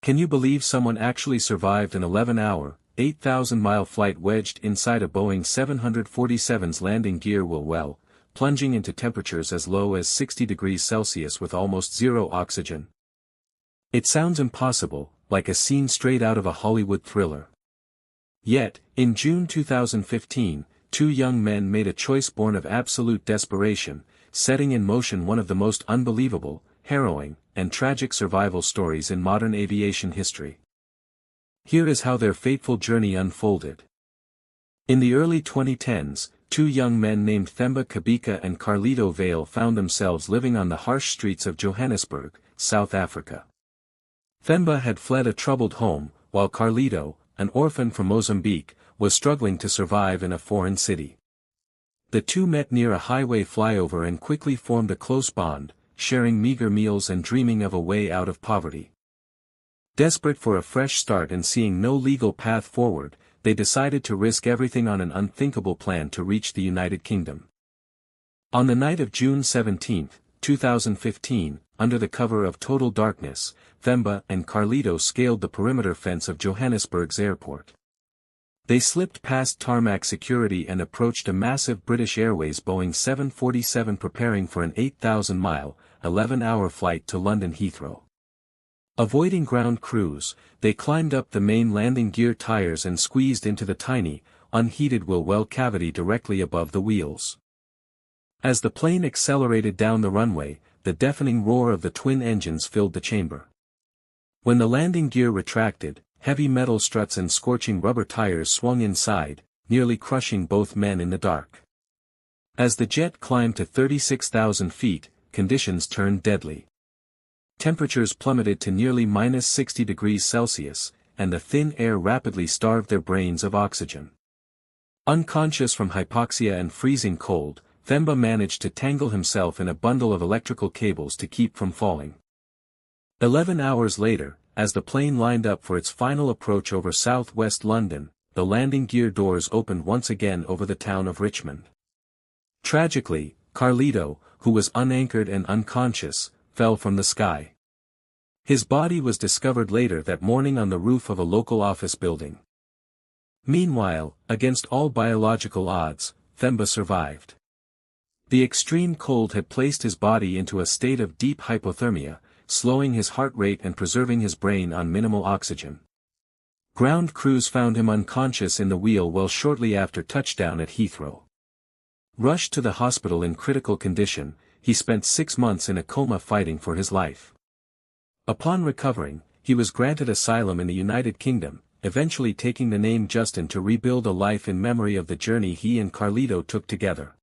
Can you believe someone actually survived an 11-hour, 8,000-mile flight wedged inside a Boeing 747's landing gear wheel, plunging into temperatures as low as 60 degrees Celsius with almost zero oxygen? It sounds impossible, like a scene straight out of a Hollywood thriller. Yet, in June 2015, two young men made a choice born of absolute desperation, setting in motion one of the most unbelievable, harrowing, and tragic survival stories in modern aviation history. Here is how their fateful journey unfolded. In the early 2010s, two young men named Themba Cabeka and Carlito Vale found themselves living on the harsh streets of Johannesburg, South Africa. Themba had fled a troubled home, while Carlito, an orphan from Mozambique, was struggling to survive in a foreign city. The two met near a highway flyover and quickly formed a close bond, sharing meager meals and dreaming of a way out of poverty. Desperate for a fresh start and seeing no legal path forward, they decided to risk everything on an unthinkable plan to reach the United Kingdom. On the night of June 17, 2015, under the cover of total darkness, Themba and Carlito scaled the perimeter fence of Johannesburg's airport. They slipped past tarmac security and approached a massive British Airways Boeing 747 preparing for an 8,000-mile, 11-hour flight to London Heathrow. Avoiding ground crews, they climbed up the main landing gear tires and squeezed into the tiny, unheated wheel well cavity directly above the wheels. As the plane accelerated down the runway, the deafening roar of the twin engines filled the chamber. When the landing gear retracted, heavy metal struts and scorching rubber tires swung inside, nearly crushing both men in the dark. As the jet climbed to 36,000 feet, conditions turned deadly. Temperatures plummeted to nearly minus 60 degrees Celsius, and the thin air rapidly starved their brains of oxygen. Unconscious from hypoxia and freezing cold, Themba managed to tangle himself in a bundle of electrical cables to keep from falling. 11 hours later, as the plane lined up for its final approach over southwest London, the landing gear doors opened once again over the town of Richmond. Tragically, Carlito, who was unanchored and unconscious, fell from the sky. His body was discovered later that morning on the roof of a local office building. Meanwhile, against all biological odds, Themba survived. The extreme cold had placed his body into a state of deep hypothermia, slowing his heart rate and preserving his brain on minimal oxygen. Ground crews found him unconscious in the wheel well shortly after touchdown at Heathrow. Rushed to the hospital in critical condition, he spent 6 months in a coma fighting for his life. Upon recovering, he was granted asylum in the United Kingdom, eventually taking the name Justin to rebuild a life in memory of the journey he and Carlito took together.